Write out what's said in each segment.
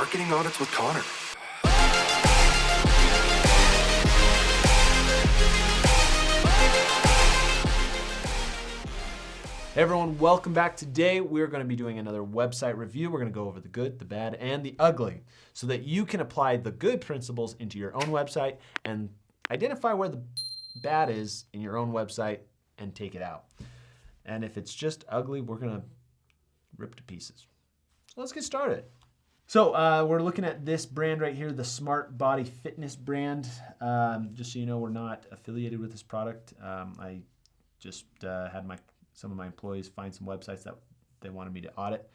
Marketing Audits with Connor. Hey everyone, welcome back. Today we're going to be doing another website review. We're going to go over the good, the bad, and the ugly so that you can apply the good principles into your own website and identify where the bad is in your own website and take it out. And if it's just ugly, we're going to rip to pieces. So let's get started. So we're looking at this brand right here, the Smart Body Fitness brand. Just so you know, we're not affiliated with this product. I just had some of my employees find some websites that they wanted me to audit.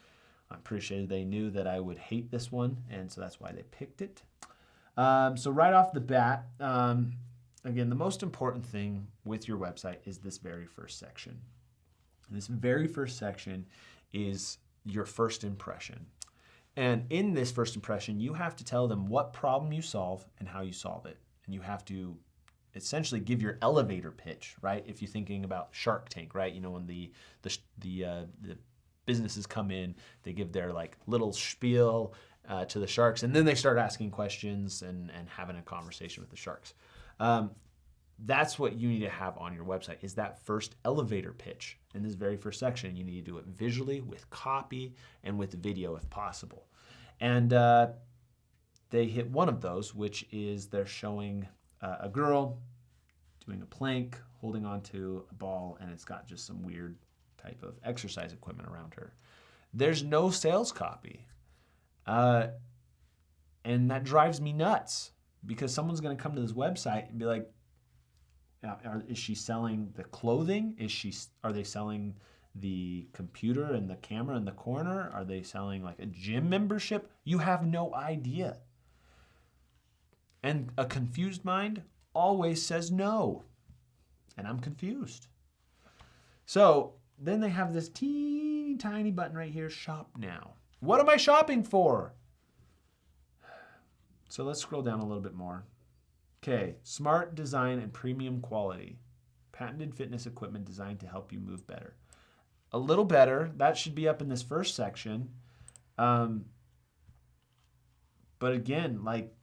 I'm pretty sure they knew that I would hate this one, and so that's why they picked it. So right off the bat, again, the most important thing with your website is this very first section. And this very first section is your first impression. And in this first impression, you have to tell them what problem you solve and how you solve it. And you have to essentially give your elevator pitch, right? If you're thinking about Shark Tank, right? You know, when the businesses come in, they give their like little spiel to the sharks, and then they start asking questions and having a conversation with the sharks. That's what you need to have on your website, is that first elevator pitch. In this very first section, you need to do it visually, with copy, and with video if possible. And they hit one of those, which is they're showing a girl doing a plank, holding onto a ball, and it's got just some weird type of exercise equipment around her. There's no sales copy. And that drives me nuts, because someone's going to come to this website and be like, is she selling the clothing? Are they selling the computer and the camera in the corner? Are they selling like a gym membership? You have no idea. And a confused mind always says no. And I'm confused. So then they have this teeny tiny button right here, shop now. What am I shopping for? So let's scroll down a little bit more. Okay, smart design and premium quality. Patented fitness equipment designed to help you move better. A little better, that should be up in this first section. But again, like,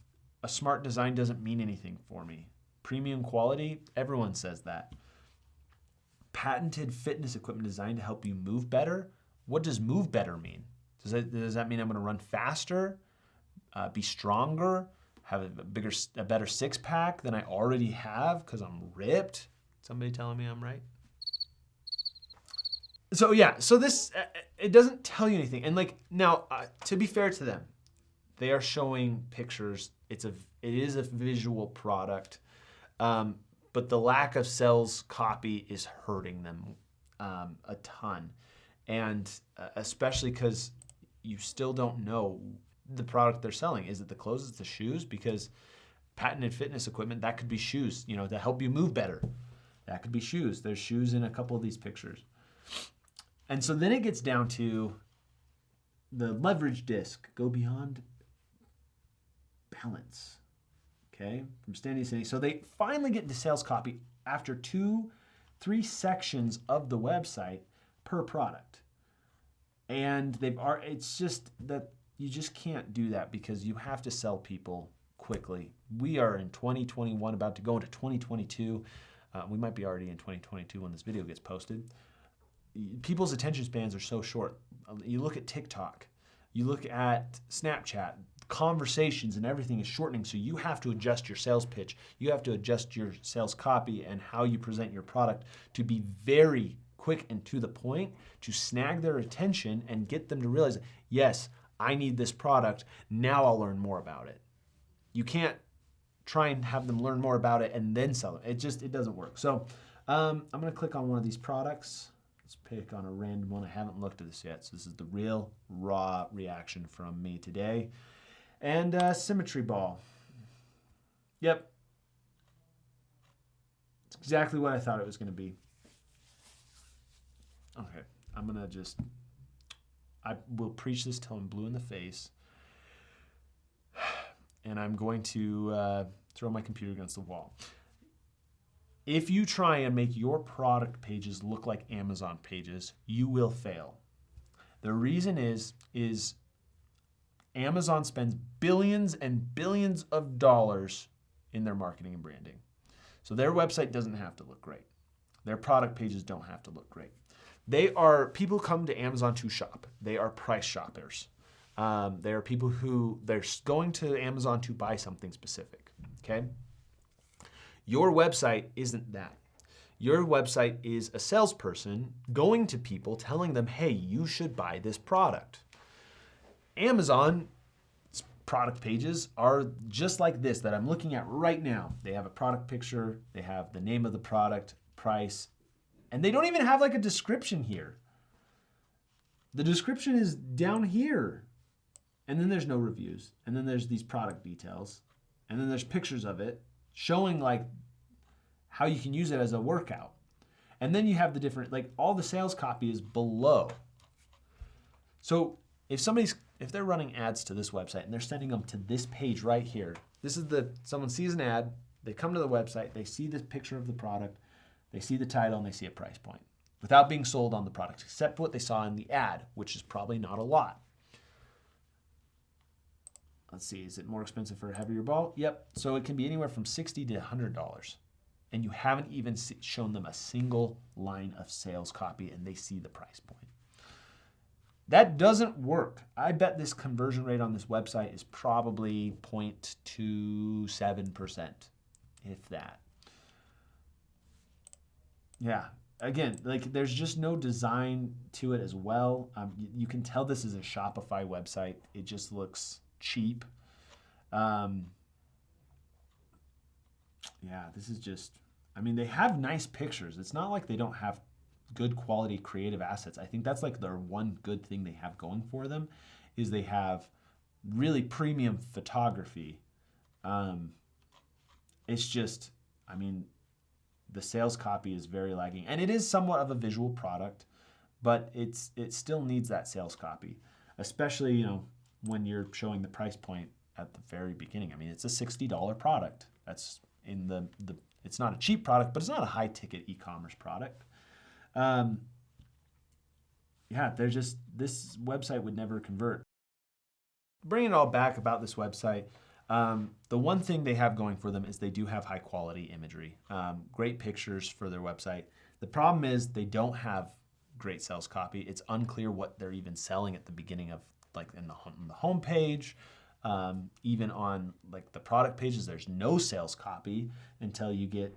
a smart design doesn't mean anything for me. Premium quality, everyone says that. Patented fitness equipment designed to help you move better. What does move better mean? Does that mean I'm going to run faster, be stronger, have a better six-pack than I already have because I'm ripped? Somebody telling me I'm right? So yeah, so this, it doesn't tell you anything. And like, now, to be fair to them, they are showing pictures. It is a visual product, but the lack of sales copy is hurting them a ton. And especially because you still don't know the product they're selling. Is it the clothes? Is it the shoes? Because patented fitness equipment, that could be shoes, you know, to help you move better. That could be shoes. There's shoes in a couple of these pictures. And so then it gets down to the leverage disc. Go beyond balance. Okay, from standing to standing. So they finally get into sales copy after 2-3 sections of the website per product. And it's just that you just can't do that, because you have to sell people quickly. We are in 2021, about to go into 2022. We might be already in 2022 when this video gets posted. People's attention spans are so short. You look at TikTok, you look at Snapchat, conversations and everything is shortening, so you have to adjust your sales pitch. You have to adjust your sales copy and how you present your product to be very quick and to the point, to snag their attention and get them to realize, yes, I need this product, now I'll learn more about it. You can't try and have them learn more about it and then sell it. It doesn't work. So I'm gonna click on one of these products. Let's pick on a random one. I haven't looked at this yet, so this is the real raw reaction from me today. And symmetry ball. Yep. It's exactly what I thought it was going to be. Okay, I will preach this till I'm blue in the face. And I'm going to throw my computer against the wall. If you try and make your product pages look like Amazon pages, you will fail. The reason is Amazon spends billions and billions of dollars in their marketing and branding. So their website doesn't have to look great. Their product pages don't have to look great. People come to Amazon to shop. They are price shoppers. They are people who they're going to Amazon to buy something specific, okay? Your website isn't that. Your website is a salesperson going to people telling them, hey, you should buy this product. Amazon's product pages are just like this that I'm looking at right now. They have a product picture, they have the name of the product, price, and they don't even have like a description here. The description is down here. And then there's no reviews. And then there's these product details. And then there's pictures of it showing like how you can use it as a workout. And then you have the different, like all the sales copy is below. So if they're running ads to this website and they're sending them to this page right here, someone sees an ad, they come to the website, they see this picture of the product, they see the title, and they see a price point without being sold on the product, except what they saw in the ad, which is probably not a lot. Let's see, is it more expensive for a heavier ball? Yep, so it can be anywhere from $60 to $100. And you haven't even shown them a single line of sales copy and they see the price point. That doesn't work. I bet this conversion rate on this website is probably 0.27%, if that. Yeah, again, like there's just no design to it as well. You can tell this is a Shopify website. It just looks cheap. Yeah, this is just, I mean, they have nice pictures. It's not like they don't have good quality creative assets. I think that's like their one good thing they have going for them is they have really premium photography. It's just, I mean, the sales copy is very lagging, and it is somewhat of a visual product, but it still needs that sales copy, especially, when you're showing the price point at the very beginning. I mean, it's a $60 product. That's it's not a cheap product, but it's not a high ticket e-commerce product. Yeah, this website would never convert. Bringing it all back about this website, the one thing they have going for them is they do have high quality imagery, great pictures for their website. The problem is they don't have great sales copy. It's unclear what they're even selling at the beginning of, like in the home page, even on like the product pages, there's no sales copy until you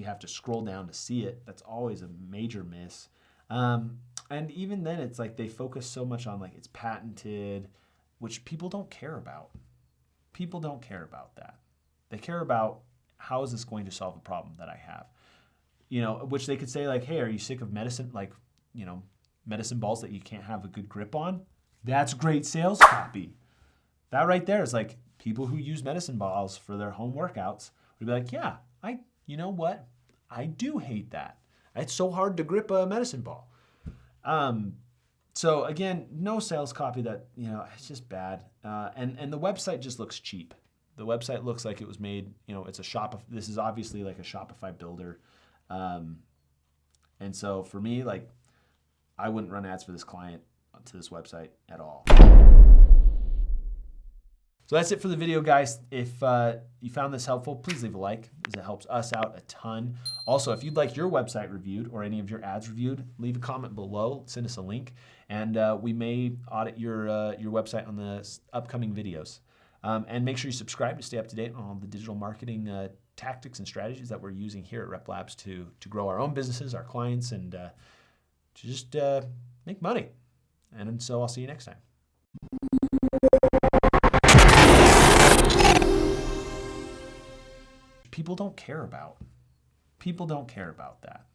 have to scroll down to see it. That's always a major miss. And even then it's like they focus so much on like it's patented, which people don't care about. People don't care about that. They care about how is this going to solve a problem that I have? Which they could say like, hey, are you sick of medicine? Like, medicine balls that you can't have a good grip on? That's great sales copy. That right there is like people who use medicine balls for their home workouts would be like, yeah, you know what? I do hate that. It's so hard to grip a medicine ball. So again, no sales copy that, it's just bad. And the website just looks cheap. The website looks like it was made, it's a this is obviously like a Shopify builder. And so for me, like I wouldn't run ads for this client to this website at all. So that's it for the video, guys. If you found this helpful, please leave a like, as it helps us out a ton. Also, if you'd like your website reviewed or any of your ads reviewed, leave a comment below, send us a link, and we may audit your website on the upcoming videos. And make sure you subscribe to stay up to date on all the digital marketing tactics and strategies that we're using here at Rep Labs to grow our own businesses, our clients, and to just make money. And so I'll see you next time. People don't care about that.